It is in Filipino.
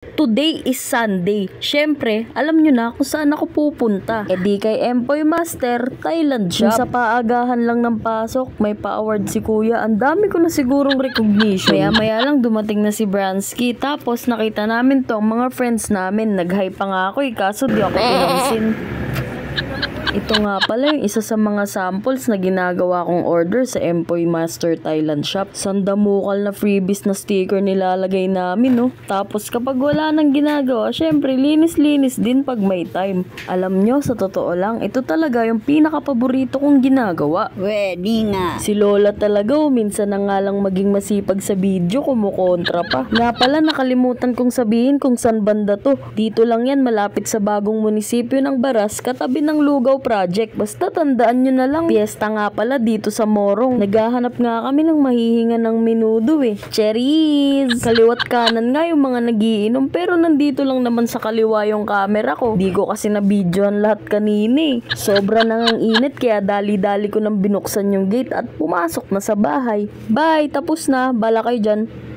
Today is Sunday. Syempre, alam nyo na kung saan ako pupunta. E di kay Empoy Master, Thailand Shop. Sa paagahan lang ng pasok, may pa-award si kuya. Ang dami ko na sigurong recognition. Maya-maya lang dumating na si Bransky. Tapos nakita namin to ang mga friends namin. Nag-hype pa nga ako kaso di ako pinansin. Ito nga pala yung isa sa mga samples na ginagawa kong order sa Empoy Master Thailand Shop. Sandamukal na freebies na sticker nilalagay namin, no? Tapos kapag wala nang ginagawa, syempre linis-linis din pag may time. Alam nyo, sa totoo lang, ito talaga yung pinaka-paborito kong ginagawa. Pwede nga. Si Lola talaga, minsan na nga lang maging masipag sa video, kumukontra pa. Nga pala, nakalimutan kong sabihin kung saan banda to. Dito lang yan, malapit sa bagong munisipyo ng Baras, katabi ng Lugaw Project. Basta tandaan nyo na lang. Piyesta nga pala dito sa Morong. Naghahanap nga kami ng mahihinga ng menudo eh. Cherries! Kaliwat kanan nga yung mga nagiinom, pero nandito lang naman sa kaliwa yung camera ko. Di ko kasi na-videohan lahat kanina eh. Sobra nang ang init kaya dali-dali ko nang binuksan yung gate at pumasok na sa bahay. Bye! Tapos na. Bala kayo dyan.